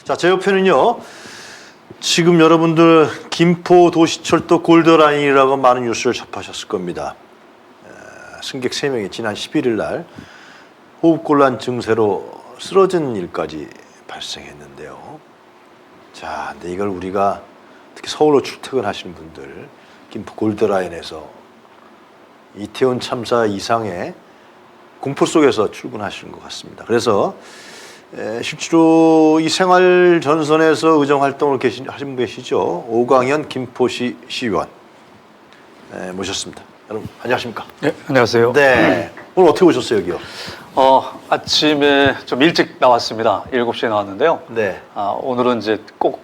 자, 제 옆에는요. 지금 여러분들 김포 도시철도 골드라인이라고 많은 뉴스를 접하셨을 겁니다. 승객 3명이 지난 11일 날 호흡곤란 증세로 쓰러진 일까지 발생했는데요. 자, 근데 이걸 우리가 특히 서울로 출퇴근하시는 분들 김포 골드라인에서 이태원 참사 이상의 공포 속에서 출근하시는 것 같습니다. 그래서 실제로 이 생활 전선에서 의정 활동을 하신 분 계시죠. 오광현 김포시 시의원 모셨습니다. 여러분 안녕하십니까? 네, 안녕하세요. 네, 오늘 어떻게 오셨어요 여기요? 아침에 좀 일찍 나왔습니다. 7시에 나왔는데요. 네. 오늘은 이제 꼭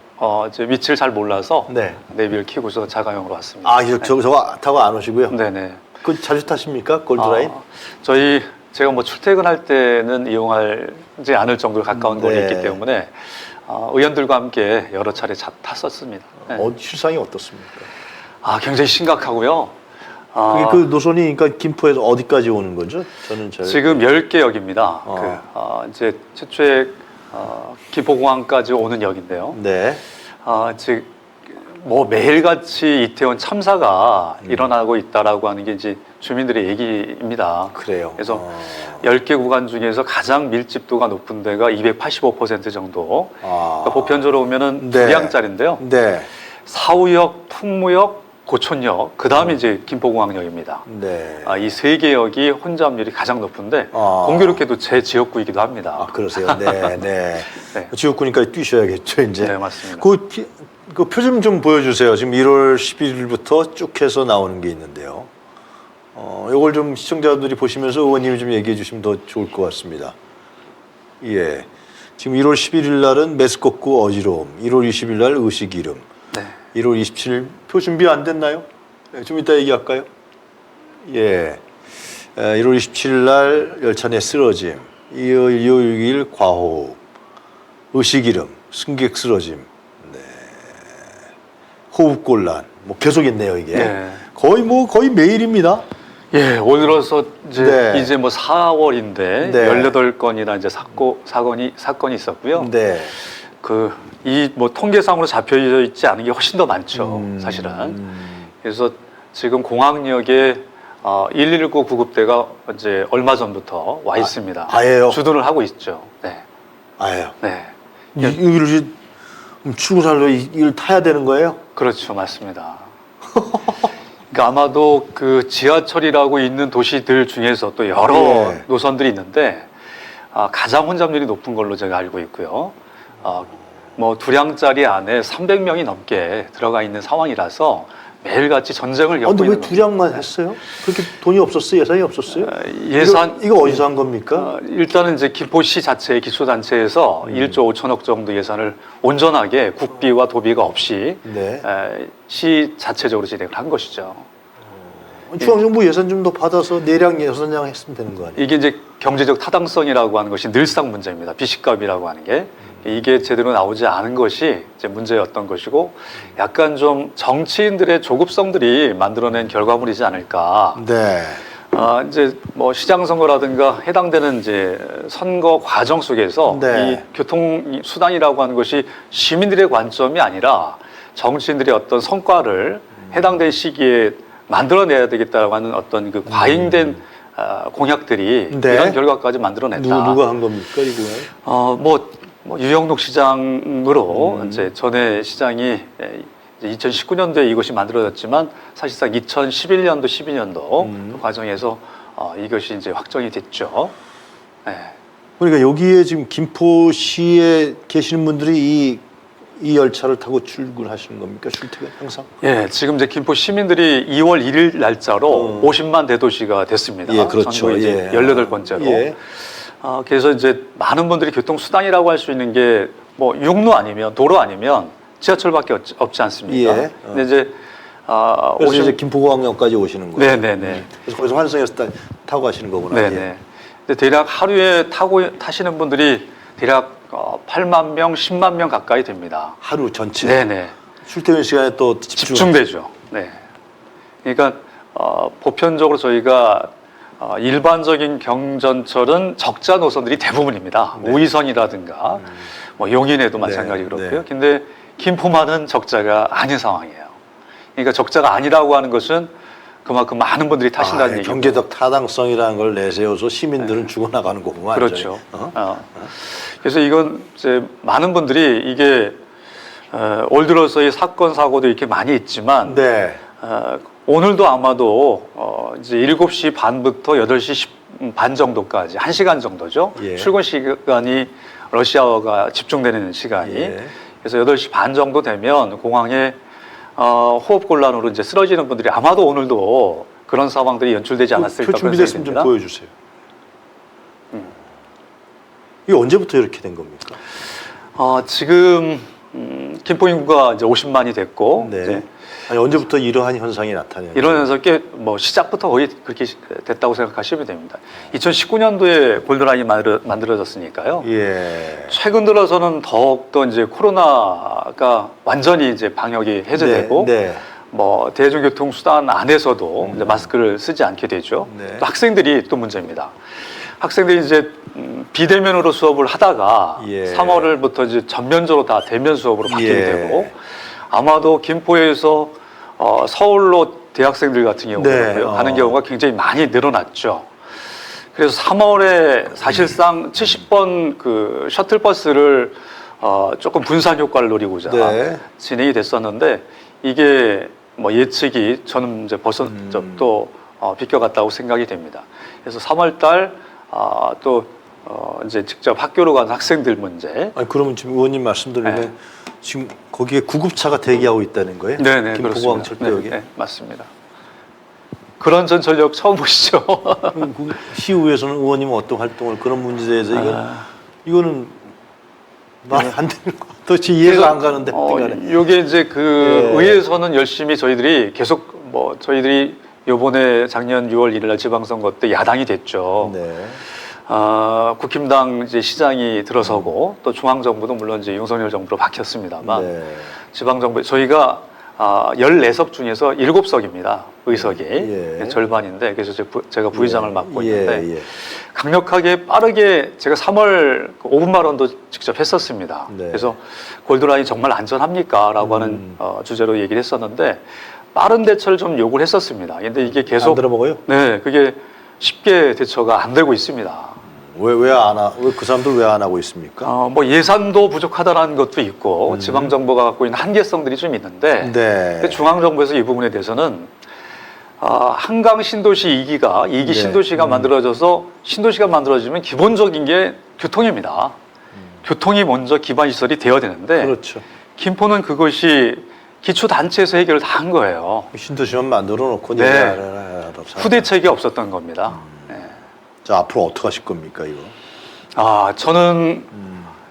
제 위치를 잘 몰라서 네. 내비를 켜고서 자가용으로 왔습니다. 아, 저거 타고 안 오시고요? 네네. 그 자주 타십니까 골드라인? 제가 뭐 출퇴근할 때는 이용하지 않을 정도로 가까운 거리에 있기 때문에 의원들과 함께 여러 차례 탔었습니다. 네. 실상이 어떻습니까? 굉장히 심각하고요. 그게 그 노선이 그러니까 김포에서 어디까지 오는 거죠? 저는 지금 10개 역입니다. 이제 최초의 김포공항까지 오는 역인데요. 네. 즉 뭐 매일같이 이태원 참사가 일어나고 있다라고 하는 게 이제 주민들의 얘기입니다. 그래요. 그래서 10개 구간 중에서 가장 밀집도가 높은 데가 285% 정도. 그러니까 보편적으로 보면은 네. 2항짜리인데요. 네. 사후역, 풍무역, 고촌역, 그 다음에 이제 김포공항역입니다. 네. 이 세 개 역이 혼잡률이 가장 높은데 공교롭게도 제 지역구이기도 합니다. 그러세요. 네, 네. 네. 지역구니까 뛰셔야겠죠, 이제. 네, 맞습니다. 그 표 좀 보여주세요. 지금 1월 11일부터 쭉 해서 나오는 게 있는데요. 이걸 좀 시청자분들이 보시면서 의원님이 좀 얘기해 주시면 더 좋을 것 같습니다. 예. 지금 1월 11일 날은 메스꺼꾸 어지러움, 1월 20일 날 의식 잃음, 네. 1월 27일 표 준비 안 됐나요? 좀 이따 얘기할까요? 예. 1월 27일 날 열차 내 쓰러짐, 2월 6일 과호흡, 의식 잃음, 승객 쓰러짐, 네. 호흡곤란, 뭐 계속 있네요 이게. 네. 거의 매일입니다. 예, 올 들어서 네. 이제 뭐 4월인데 네. 18건이나 이제 사건이 있었고요. 네. 이 뭐 통계상으로 잡혀져 있지 않은 게 훨씬 더 많죠, 사실은. 그래서 지금 공항역에 119 구급대가 이제 얼마 전부터 와 있습니다. 아예요? 주둔을 하고 있죠. 네. 아예요? 네. 이걸 출근하러 이걸 타야 되는 거예요? 그렇죠, 맞습니다. 그러니까 아마도 그 지하철이라고 있는 도시들 중에서 또 여러 노선들이 있는데 가장 혼잡률이 높은 걸로 제가 알고 있고요. 뭐 두량짜리 안에 300명이 넘게 들어가 있는 상황이라서 매일같이 전쟁을 겪고 근데 있는 왜 두량만 했어요? 그렇게 돈이 없었어요? 예산이 없었어요? 예산 이거 어디서 한 겁니까? 일단은 이제 김포시 자체 기초단체에서 1조 5천억 정도 예산을 온전하게 국비와 도비가 없이 네. 시 자체적으로 진행을 한 것이죠. 중앙정부 예산 좀 더 받아서 내량 예산량 했으면 되는 거 아니에요? 이게 이제 경제적 타당성이라고 하는 것이 늘상 문제입니다. 비식값이라고 하는 게 이게 제대로 나오지 않은 것이 이제 문제였던 것이고 약간 좀 정치인들의 조급성들이 만들어낸 결과물이지 않을까. 네. 이제 뭐 시장 선거라든가 해당되는 이제 선거 과정 속에서 네. 이 교통 수단이라고 하는 것이 시민들의 관점이 아니라 정치인들의 어떤 성과를 해당된 시기에 만들어내야 되겠다고 하는 어떤 그 과잉된 공약들이 네. 이런 결과까지 만들어냈다. 누가 한 겁니까 이거? 뭐 유영록 시장으로 이제 전에 시장이 2019년도에 이것이 만들어졌지만 사실상 2011년도, 12년도 그 과정에서 이것이 이제 확정이 됐죠. 네. 그러니까 여기에 지금 김포시에 계시는 분들이 이 열차를 타고 출근하시는 겁니까? 출퇴근 항상? 예, 지금 이제 김포 시민들이 2월 1일 날짜로 50만 대도시가 됐습니다. 예, 그렇죠. 전국 이제 18번째로. 예. 그래서 이제 많은 분들이 교통수단이라고 할 수 있는 게 뭐 육로 아니면 도로 아니면 지하철밖에 없지 않습니까? 예. 근데 이제 그래서 이제 김포공항역까지 오시는 거예요. 네네네. 그래서 거기서 환승해서 타고 가시는 거구나. 네네. 예. 근데 대략 하루에 타시는 분들이 대략 8만 명, 10만 명 가까이 됩니다. 하루 전체. 네네. 출퇴근 시간에 또 집중되죠. 네. 그러니까 보편적으로 저희가 일반적인 경전철은 적자 노선들이 대부분입니다. 네. 우이선이라든가 뭐 용인에도 마찬가지 네. 그렇고요. 네. 근데 김포만은 적자가 아닌 상황이에요. 그러니까 적자가 아니라고 하는 것은 그만큼 많은 분들이 타신다는 얘기죠. 경제적 타당성이라는 걸 내세워서 시민들은 죽어나가는 거구만. 그렇죠. 완전히. 그래서 이건 이제 많은 분들이 이게 올 들어서의 사건 사고도 이렇게 많이 있지만 네. 오늘도 아마도 이제 7시 반부터 8시 반 정도까지 1시간 정도죠. 예. 출근 시간이 러시아어가 집중되는 시간이. 예. 그래서 8시 반 정도 되면 공항에 호흡 곤란으로 이제 쓰러지는 분들이 아마도 오늘도 그런 상황들이 연출되지 않았을까 표 그런 준비됐으면 생각이 좀 듭니다. 보여주세요. 이게 언제부터 이렇게 된 겁니까? 지금 김포 인구가 이제 50만이 됐고 네. 이제 아니, 언제부터 이러한 현상이 나타나요? 이러면서 뭐 시작부터 거의 그렇게 됐다고 생각하시면 됩니다. 2019년도에 골드라인이 만들어졌으니까요. 예. 최근 들어서는 더욱더 이제 코로나가 완전히 이제 방역이 해제되고 네. 뭐 대중교통 수단 안에서도 이제 마스크를 쓰지 않게 되죠. 네. 또 학생들이 또 문제입니다. 학생들이 이제 비대면으로 수업을 하다가 예. 3월부터 이제 전면적으로 다 대면 수업으로 바뀌게 예. 되고 아마도 김포에서 서울로 대학생들 같은 경우는 네. 가는 경우가 굉장히 많이 늘어났죠. 그래서 3월에 사실상 70번 그 셔틀버스를 조금 분산 효과를 노리고자 네. 진행이 됐었는데 이게 뭐 예측이 저는 이제 벌써 또 비껴갔다고 생각이 됩니다. 그래서 3월달 또 이제 직접 학교로 가는 학생들 문제. 아니, 그러면 지금 의원님 말씀 들으면 네. 지금 거기에 구급차가 대기하고 있다는 거예요? 네네 김포공항 그렇습니다. 철도역에? 네, 맞습니다. 그런 전철역 처음 보시죠? 그 시의회에서는 의원님은 어떤 활동을 그런 문제에 대해서 이거는 말이 안 되는 거 도대체 이해가 안 가는데 이게 이제 그 예. 의회에서는 열심히 저희들이 계속 뭐 저희들이 요번에 작년 6월 1일 날 지방선거 때 야당이 됐죠. 네. 국힘당 이제 시장이 들어서고 또 중앙정부도 물론 이제 윤석열 정부로 바뀌었습니다만 네. 지방정부 저희가 14석 중에서 7석입니다. 의석이 예. 절반인데 그래서 제가 부의장을 맡고 있는데 예. 강력하게 빠르게 제가 3월 5분 발언도 직접 했었습니다. 네. 그래서 골드라인 정말 안전합니까? 라고 하는 주제로 얘기를 했었는데 빠른 대처를 좀 요구를 했었습니다. 근데 이게 계속 안 들어먹어요? 네, 그게 쉽게 대처가 안 되고 있습니다. 왜 그 사람들 왜 안 하고 있습니까? 뭐 예산도 부족하다라는 것도 있고 지방 정부가 갖고 있는 한계성들이 좀 있는데 네. 중앙 정부에서 이 부분에 대해서는 한강 신도시 2기 네. 신도시가 만들어져서 신도시가 만들어지면 기본적인 게 교통입니다. 교통이 먼저 기반 시설이 되어야 되는데 그렇죠. 김포는 그것이 기초 단체에서 해결을 다 한 거예요. 신도시만 만들어 놓고 네. 이제 후대책이 없었던 겁니다. 네. 자, 앞으로 어떻게 하실 겁니까 이거? 저는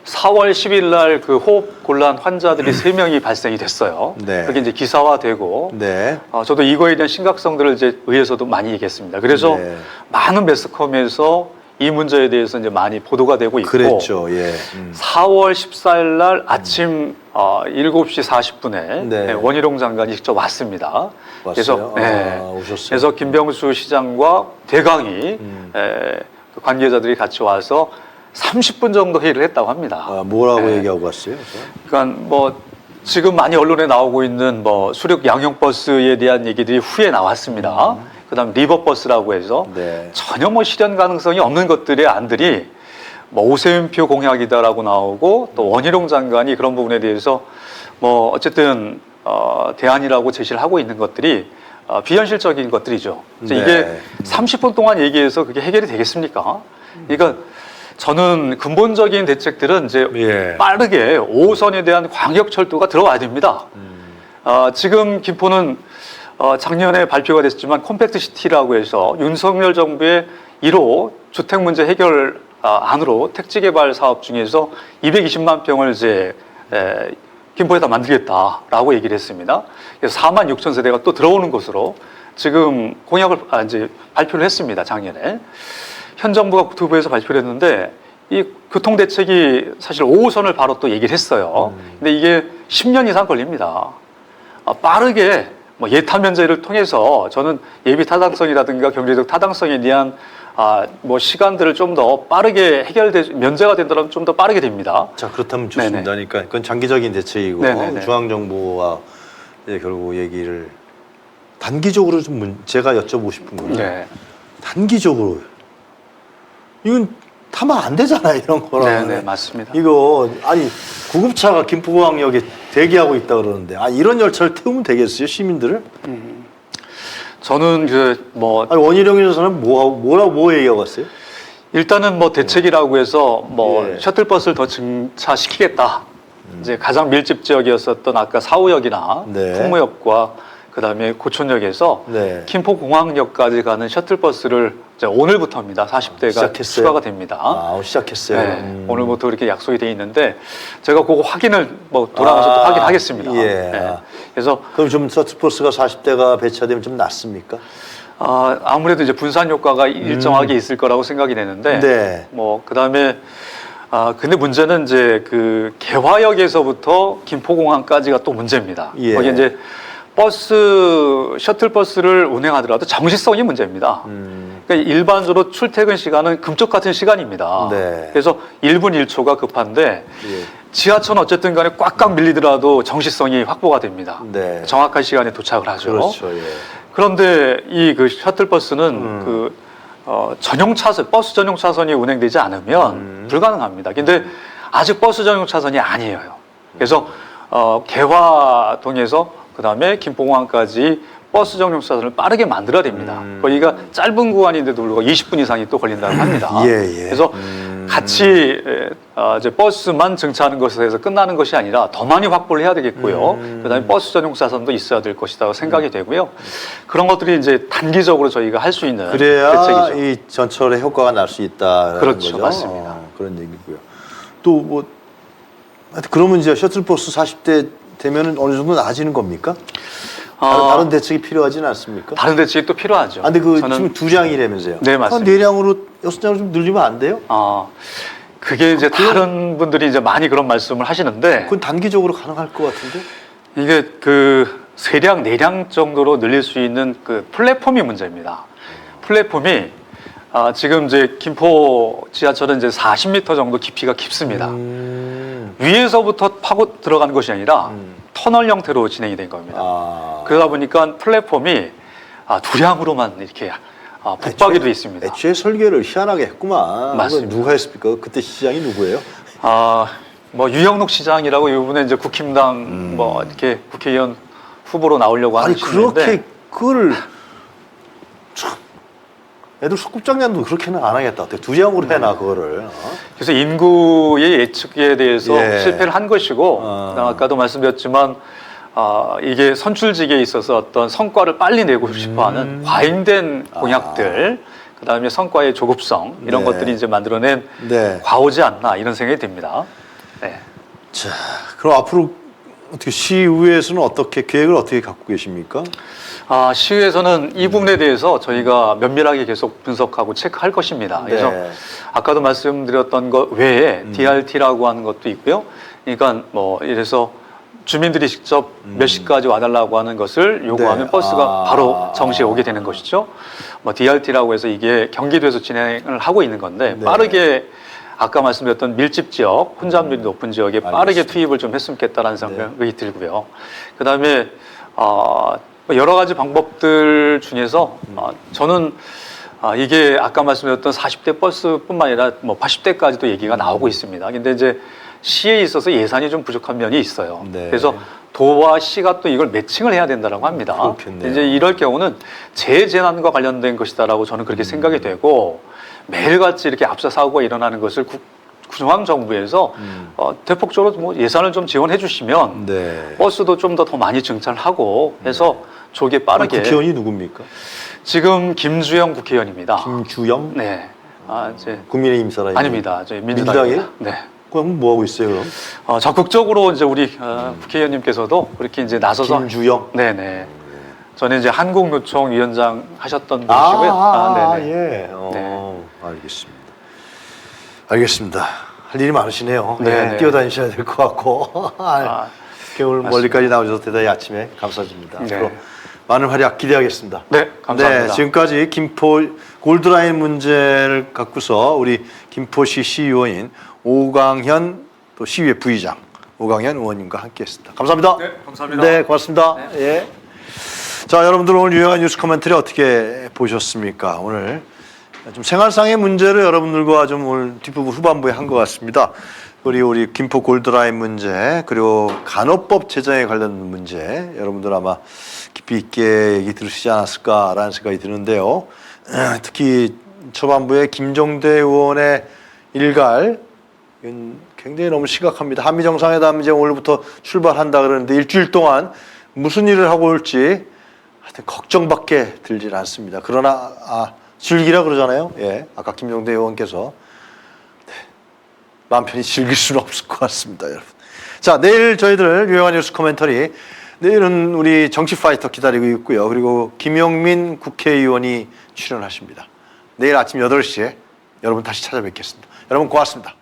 4월 10일 날 그 호흡 곤란 환자들이 3명이 발생이 됐어요. 네. 그게 이제 기사화되고 네. 저도 이거에 대한 심각성들을 이제 의회에서도 많이 얘기했습니다. 그래서 네. 많은 매스컴에서 이 문제에 대해서 이제 많이 보도가 되고 있고 그랬죠. 예. 4월 14일 날 아침 7시 40분에 네. 원희룡 장관이 직접 왔습니다. 왔어요? 그래서 오셨어요. 그래서 김병수 시장과 대강이 그 관계자들이 같이 와서 30분 정도 회의를 했다고 합니다. 뭐라고 네. 얘기하고 갔어요? 그러니까 뭐 지금 많이 언론에 나오고 있는 뭐 수륙 양형 버스에 대한 얘기들이 후에 나왔습니다. 그다음 리버버스라고 해서 네. 전혀 뭐 실현 가능성이 없는 것들의 안들이 뭐 오세훈표 공약이다라고 나오고 또 원희룡 장관이 그런 부분에 대해서 뭐 어쨌든 대안이라고 제시를 하고 있는 것들이 비현실적인 것들이죠. 그래서 네. 이게 30분 동안 얘기해서 그게 해결이 되겠습니까? 그러니까 저는 근본적인 대책들은 이제 예. 빠르게 5호선에 대한 광역철도가 들어와야 됩니다. 지금 김포는 작년에 발표가 됐지만 컴팩트 시티라고 해서 윤석열 정부의 1호 주택 문제 해결 안으로 택지 개발 사업 중에서 220만 평을 이제 김포에다 만들겠다라고 얘기를 했습니다. 그래서 4만 6천 세대가 또 들어오는 것으로 지금 공약을 이제 발표를 했습니다. 작년에 현 정부가 국토부에서 발표를 했는데 이 교통 대책이 사실 5호선을 바로 또 얘기를 했어요. 근데 이게 10년 이상 걸립니다. 빠르게 뭐 예타 면제를 통해서 저는 예비 타당성이라든가 경제적 타당성에 대한 뭐 시간들을 좀 더 빠르게 면제가 된다면 좀 더 빠르게 됩니다. 자, 그렇다면 좋습니다. 그러니까 그건 장기적인 대책이고 네네네. 중앙정부와 이제 결국 얘기를 단기적으로 좀 제가 여쭤보고 싶은 거예요. 네. 단기적으로 이건 타면 안 되잖아요, 이런 거는. 네, 맞습니다. 이거 아니 구급차가 김포공항역에 대기하고 있다 그러는데 이런 열차를 태우면 되겠어요, 시민들을? 저는 아니 원희룡 여사는 뭐 얘기하고 왔어요? 일단은 뭐 대책이라고 해서 뭐 예. 셔틀버스를 더 증차시키겠다. 이제 가장 밀집 지역이었었던 아까 사후역이나 네. 풍무역과 그다음에 고촌역에서 네. 김포공항역까지 가는 셔틀버스를 이제 오늘부터입니다. 40대가 시작했어요? 추가가 됩니다. 시작했어요. 네, 오늘부터 이렇게 약속이 돼 있는데 제가 그거 확인을 뭐 돌아가서 또 확인하겠습니다. 예. 네. 그래서 그럼 좀 셔틀버스가 40대가 배치되면 좀 낫습니까? 아무래도 이제 분산 효과가 일정하게 있을 거라고 생각이 되는데 네. 뭐 그다음에 근데 문제는 이제 그 개화역에서부터 김포공항까지가 또 문제입니다. 예. 거기 이제 셔틀버스를 운행하더라도 정시성이 문제입니다. 그러니까 일반적으로 출퇴근 시간은 금쪽 같은 시간입니다. 네. 그래서 1분 1초가 급한데 예. 지하철은 어쨌든 간에 꽉꽉 밀리더라도 정시성이 확보가 됩니다. 네. 정확한 시간에 도착을 하죠. 그렇죠. 예. 그런데 이 그 셔틀버스는 전용 차선, 버스 전용 차선이 운행되지 않으면 불가능합니다. 근데 아직 버스 전용 차선이 아니에요. 그래서 개화동에서 그다음에 김포공항까지 버스 전용 차선을 빠르게 만들어야 됩니다. 거기가 짧은 구간인데도 불구하고 20분 이상이 또 걸린다고 합니다. 예. 그래서 같이 이제 버스만 증차하는 것에서 끝나는 것이 아니라 더 많이 확보를 해야 되겠고요. 그다음에 버스 전용 차선도 있어야 될 것이라고 생각이 되고요. 그런 것들이 이제 단기적으로 저희가 할 수 있는 그래야 대책이죠. 이 전철의 효과가 날 수 있다라는 그렇죠, 거죠. 맞습니다. 그런 얘기고요. 또 뭐 그러면 이제 셔틀버스 40대 되면은 어느 정도 나아지는 겁니까? 다른 대책이 필요하지는 않습니까? 다른 대책이 또 필요하죠. 근데 저는 지금 2장이라면서요? 네, 맞습니다. 4량으로 6장으로 좀 늘리면 안 돼요? 그게 이제 다른 분들이 이제 많이 그런 말씀을 하시는데 그건 단기적으로 가능할 것 같은데? 이게 그 3량, 4량 정도로 늘릴 수 있는 그 플랫폼이 문제입니다. 플랫폼이 지금 이제 김포 지하철은 이제 40m 정도 깊이가 깊습니다. 위에서부터 파고 들어간 것이 아니라 터널 형태로 진행이 된 겁니다. 그러다 보니까 플랫폼이 두량으로만 이렇게 붙박이도 돼 있습니다. 애초에 설계를 희한하게 했구만. 맞습니다. 누가 했습니까? 그때 시장이 누구예요? 뭐 유영록 시장이라고 이번에 이제 국힘당 뭐 이렇게 국회의원 후보로 나오려고 하는 분인데 그렇게 그걸 참 애들 소꿉장난도 그렇게는 안 하겠다. 어떻게 2장으로 해놔 그거를. 그래서 인구의 예측에 대해서 예. 실패를 한 것이고 아까도 말씀드렸지만 이게 선출직에 있어서 어떤 성과를 빨리 내고 싶어하는 과잉된 공약들 그다음에 성과의 조급성 이런 네. 것들이 이제 만들어낸 네. 과오지 않나 이런 생각이 듭니다. 네. 자, 그럼 앞으로 어떻게 시의회에서는 어떻게 계획을 어떻게 갖고 계십니까? 시의회에서는 이 부분에 대해서 저희가 면밀하게 계속 분석하고 체크할 것입니다. 그래서 네. 아까도 말씀드렸던 것 외에 DRT라고 하는 것도 있고요. 그러니까 뭐 이래서 주민들이 직접 몇 시까지 와달라고 하는 것을 요구하면 네. 버스가 바로 정시에 오게 되는 것이죠. 뭐 DRT라고 해서 이게 경기도에서 진행을 하고 있는 건데 네. 빠르게 아까 말씀드렸던 밀집 지역, 혼잡률이 높은 지역에 빠르게 알겠습니다. 투입을 좀 했으면 좋겠다라는 생각이 들고요. 그다음에 여러 가지 방법들 중에서 저는 이게 아까 말씀드렸던 40대 버스뿐만 아니라 뭐 80대까지도 얘기가 나오고 있습니다. 근데 이제 시에 있어서 예산이 좀 부족한 면이 있어요. 네. 그래서 도와 시가 또 이걸 매칭을 해야 된다고 합니다. 그렇겠네요. 이제 이럴 경우는 재재난과 관련된 것이다라고 저는 그렇게 생각이 되고 매일같이 이렇게 압사 사고가 일어나는 것을 중앙정부에서 대폭적으로 뭐 예산을 좀 지원해 주시면 네. 버스도 좀 더 많이 증차하고 해서 조기에 빠르게. 국회의원이 누굽니까? 지금 김주영 국회의원입니다. 김주영? 네. 이제 국민의힘 사람이 아닙니다. 저희 민주당이에요? 민주당입니다. 네. 그럼 뭐 하고 있어요, 그럼? 적극적으로 이제 우리 국회의원님께서도 그렇게 이제 나서서 김주영? 네네. 저는 이제 한국노총 위원장 하셨던 분이시고요. 네네. 예. 네. 알겠습니다. 알겠습니다. 할 일이 많으시네요. 네네. 예, 뛰어다니셔야 될 것 같고. 겨울 멀리까지 나오셔서 대단히 아침에 감사드립니다. 네. 앞으로 많은 활약 기대하겠습니다. 네, 감사합니다. 네, 지금까지 김포 골드라인 문제를 갖고서 우리 김포시 시의원인 오광현 또 시의회 부의장 오광현 의원님과 함께했습니다. 감사합니다. 네, 감사합니다. 네, 고맙습니다. 예. 자, 여러분들 오늘 유용한 뉴스 코멘터리 어떻게 보셨습니까? 오늘 좀 생활상의 문제를 여러분들과 좀 오늘 뒷부분 후반부에 한 것 같습니다. 우리 김포 골드라인 문제 그리고 간호법 제정에 관련된 문제 여러분들 아마 깊이 있게 얘기 들으시지 않았을까라는 생각이 드는데요. 특히 초반부에 김종대 의원의 일갈 이건 굉장히 너무 심각합니다. 한미 정상회담 이제 오늘부터 출발한다 그러는데 일주일 동안 무슨 일을 하고 올지 하여튼 걱정밖에 들질 않습니다. 그러나 즐기라 그러잖아요. 예, 아까 김종대 의원께서 마음 편히 즐길 수는 없을 것 같습니다, 여러분. 자, 내일 저희들 유용한 뉴스 코멘터리 내일은 우리 정치 파이터 기다리고 있고요. 그리고 김용민 국회의원이 출연하십니다. 내일 아침 8시에 여러분 다시 찾아뵙겠습니다. 여러분 고맙습니다.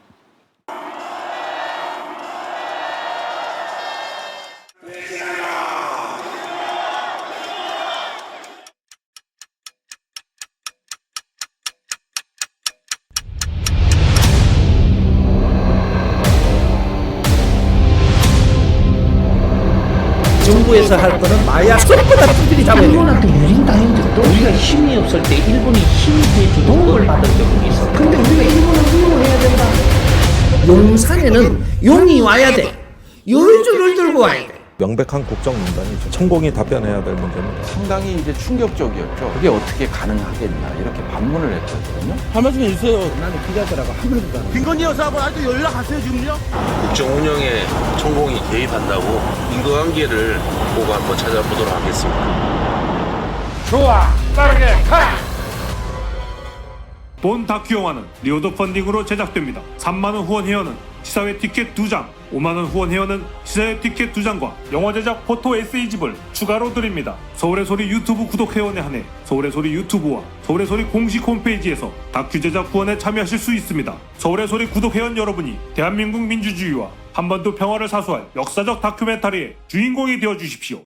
정부에서 할 거는 마약 쏙보다 두들이 잡아야 돼. 일본한테 유린당한 적도 우리가 힘이 없을 때 일본이 힘이 돼주고 도움을 받은 적이 있어. 근데 우리가 일본을 이용해야 된다. 용산에는 용이 와야 돼. 열줄을 들고 와야 돼. 명백한 국정농단이죠. 천공이 답변해야 될 문제입니다. 상당히 이제 충격적이었죠. 그게 어떻게 가능하겠나 이렇게 반문을 했거든요. 한 말씀 해주세요. 나는 기자들하고 한 번도 안 해. 김건희 여사하고 아직도 연락하세요 지금요? 국정 운영에 천공이 개입한다고 인과관계를 보고 한번 찾아보도록 하겠습니다. 좋아, 빠르게 가! 본 다큐 영화는 리오더 펀딩으로 제작됩니다. 3만원 후원 회원은 시사회 티켓 2장, 5만원 후원 회원은 시사회 티켓 2장과 영화 제작 포토 에세이집을 추가로 드립니다. 서울의 소리 유튜브 구독 회원에 한해 서울의 소리 유튜브와 서울의 소리 공식 홈페이지에서 다큐 제작 후원에 참여하실 수 있습니다. 서울의 소리 구독 회원 여러분이 대한민국 민주주의와 한반도 평화를 사수할 역사적 다큐멘터리의 주인공이 되어주십시오.